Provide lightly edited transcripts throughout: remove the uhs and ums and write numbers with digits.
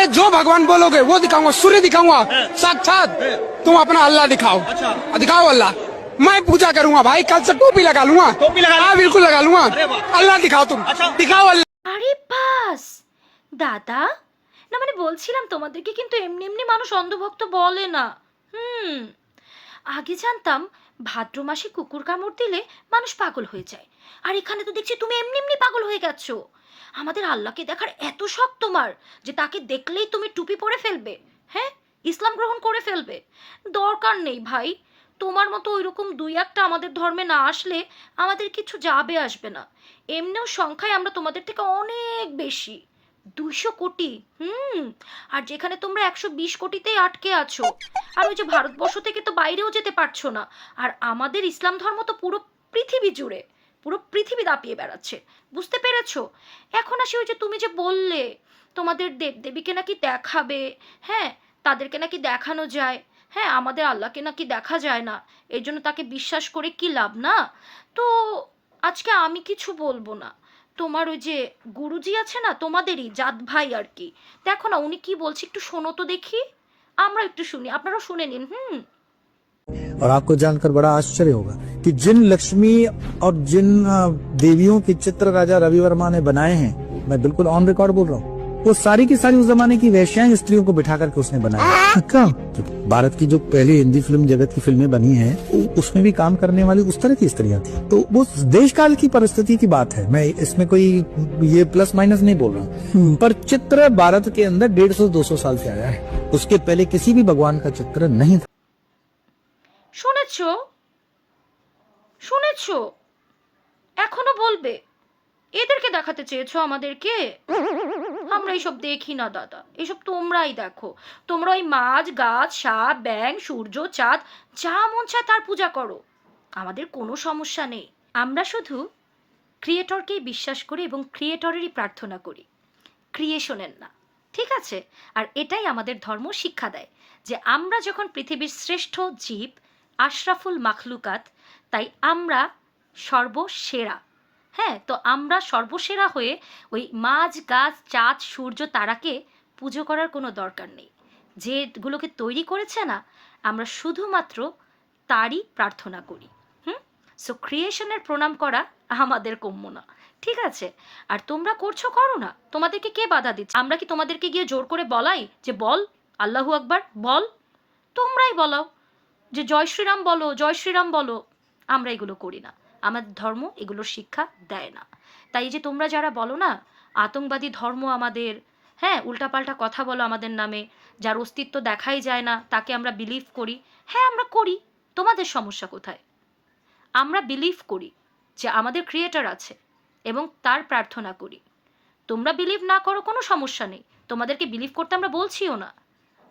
जो भगवान बोलोगे वो दिखाऊंगा, सूर्य दिखाऊंगा साक्षात। तुम अपना अल्लाह दिखाओ। दिखाओ अल्लाह, मैं पूजा करूंगा भाई, कल से टोपी लगा लूंगा। हाँ बिल्कुल लगा लूंगा। अल्लाह दिखाओ, तुम दिखाओ अल्लाह। আরে বাস দাদা, না মানে বলছিলাম তোমাদেরকে কিন্তু এমনি এমনি মানুষ অন্ধভক্ত বলে না। আগে জানতাম ভাদ্র মাসে কুকুর কামড় দিলে মানুষ পাগল হয়ে যায়, আর এখানে তো দেখছি তুমি এমনি এমনি পাগল হয়ে গেছো। আমাদের আল্লাহকে দেখার এত শখ তোমার যে তাকে দেখলেই তুমি টুপি পরে ফেলবে, হ্যাঁ, ইসলাম গ্রহণ করে ফেলবে। দরকার নেই ভাই, তোমার মতো ওইরকম দুই একটা আমাদের ধর্মে না আসলে আমাদের কিছু যাবে আসবে না। এমনিও সংখ্যায় আমরা তোমাদের থেকে অনেক বেশি, 200 কোটি। আর যেখানে তোমরা 120 কোটিতেই আটকে আছো, আর ওই যে ভারতবর্ষ থেকে তো বাইরেও যেতে পারছো না। আর আমাদের ইসলাম ধর্ম তো পুরো পৃথিবী জুড়ে, পুরো পৃথিবী দাপিয়ে বেড়াচ্ছে, বুঝতে পেরেছো? এখন আসি ওই যে তুমি যে বললে তোমাদের দেবদেবীকে নাকি দেখাবে, হ্যাঁ, তাদেরকে নাকি দেখানো যায়, হ্যাঁ, আমাদের আল্লাহকে নাকি দেখা যায় না, এই জন্য তাকে বিশ্বাস করে কি লাভ, না? তো আজকে আমি কিছু বলবো না, তোমার ওই যে গুরুজি আছে না, তোমাদেরই জাত ভাই আর কি, দেখো না উনি কি বলছে, একটু শোনো তো দেখি, আমরা একটু শুনি, আপনারাও শুনে নিন। और आपको जानकर बड़ा आश्चर्य होगा कि जिन लक्ष्मी और जिन देवियों के चित्र राजा रवि वर्मा ने बनाए हैं, मैं बिल्कुल ऑन रिकॉर्ड बोल रहा हूँ, वो सारी की सारी उस जमाने की वैश्याएं स्त्रियों को बिठा करके उसने बनाया। क्या भारत की जो पहली हिंदी फिल्म जगत की फिल्में बनी हैं, उसमें भी काम करने वाली उस तरह की स्त्रियां थी। तो वो देश काल की परिस्थिति की बात है, मैं इसमें कोई ये प्लस माइनस नहीं बोल रहा हूँ, पर चित्र भारत के अंदर 150-200 साल से आया है, उसके पहले किसी भी भगवान का चित्र नहीं था। শুনেছো, শুনেছো, এখনো বলবে? এদেরকে দেখাতে চেয়েছো আমাদেরকে? আমরা এইসব দেখি না দাদা, এসব তোমরাই দেখো। তোমরা ওই মাছ, গাছ, সাপ, ব্যাং, সূর্য, চাঁদ, যা মন চায় তার পূজা করো, আমাদের কোনো সমস্যা নেই। আমরা শুধু ক্রিয়েটরকেই বিশ্বাস করি এবং ক্রিয়েটরেরই প্রার্থনা করি, ক্রিয়েশনের না, ঠিক আছে? আর এটাই আমাদের ধর্ম শিক্ষা দেয় যে আমরা যখন পৃথিবীর শ্রেষ্ঠ জীব, আশরাফুল মাখলুকাত, তাই আমরা সর্বসেরা। হ্যাঁ, তো আমরা সর্বসেরা হয়ে ওই মাছ, গাছ, চাঁদ, সূর্য, তারাকে পুজো করার কোনো দরকার নেই। যেগুলোকে তৈরি করেছে না, আমরা শুধুমাত্র তারই প্রার্থনা করি। সো ক্রিয়েশনের প্রণাম করা আমাদের কম্য না, ঠিক আছে? আর তোমরা করছো, করো না, তোমাদেরকে কে বাধা দিচ্ছে? আমরা কি তোমাদেরকে গিয়ে জোর করে বলাই যে বল আল্লাহু আকবার বল? তোমরাই বলাও যে জয় শ্রীরাম বলো, জয় শ্রীরাম বলো। আমরা এগুলো করি না, আমাদের ধর্ম এগুলোর শিক্ষা দেয় না। তাই যে তোমরা যারা বলো না আতঙ্কবাদী ধর্ম আমাদের, হ্যাঁ, উল্টাপাল্টা কথা বলো আমাদের নামে, যার অস্তিত্ব দেখাই যায় না তাকে আমরা বিলিভ করি, হ্যাঁ আমরা করি, তোমাদের সমস্যা কোথায়? আমরা বিলিভ করি যে আমাদের ক্রিয়েটর আছে এবং তার প্রার্থনা করি। তোমরা বিলিভ না করো, কোনো সমস্যা নেই, তোমাদেরকে বিলিভ করতে আমরা বলছিও না।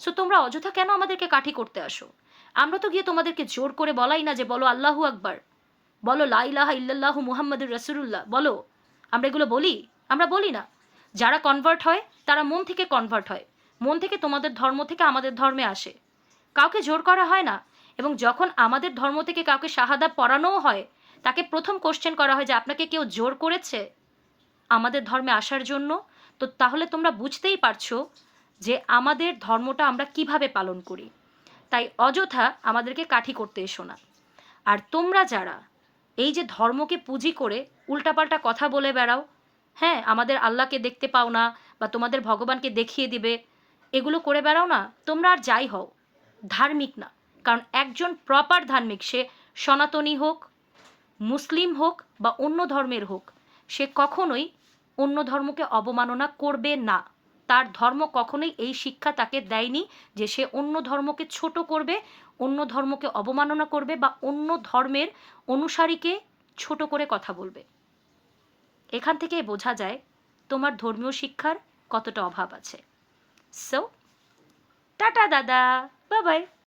সো তোমরা অযথা কেন আমাদেরকে কাঠি করতে আসো? আমরা তো গিয়ে তোমাদেরকে জোর করে বলাই না যে বলো আল্লাহু আকবার, বলো লা ইলাহা ইল্লাল্লাহু মুহাম্মাদুর রাসূলুল্লাহ বলো। আমরা এগুলো বলি? আমরা বলি না। যারা কনভার্ট হয় তারা মন থেকে কনভার্ট হয়, মন থেকে তোমাদের ধর্ম থেকে আমাদের ধর্মে আসে, কাউকে জোর করা হয় না। এবং যখন আমাদের ধর্ম থেকে কাউকে শাহাদা পড়ানোও হয়, তাকে প্রথম কোশ্চেন করা হয় যে আপনাকে কেউ জোর করেছে আমাদের ধর্মে আসার জন্য? তো তাহলে তোমরা বুঝতেই পারছো যে আমাদের ধর্মটা আমরা কিভাবে পালন করি। তাই অযথা আমাদেরকে কাঠি করতে এসো না। আর তোমরা যারা এই যে ধর্মকে পুঁজি করে উল্টাপাল্টা কথা বলে বেড়াও, হ্যাঁ, আমাদের আল্লাহকে দেখতে পাও না বা তোমাদের ভগবানকে দেখিয়ে দিবে, এগুলো করে বেড়াও না, তোমরা আর যাই হও ধার্মিক না। কারণ একজন প্রপার ধার্মিক, সে সনাতনী হোক, মুসলিম হোক বা অন্য ধর্মের হোক, সে কখনোই অন্য ধর্মকে অবমাননা করবে না। তার ধর্ম কখনোই এই শিক্ষা তাকে দেয়নি যে সে অন্য ধর্মকে ছোট করবে, অন্য ধর্মকে অবমাননা করবে বা অন্য ধর্মের অনুসারীকে ছোট করে কথা বলবে। এখান থেকে বোঝা যায় তোমার ধর্মীয় শিক্ষার কতটা অভাব আছে। সো টাটা দাদা, বাই বাই।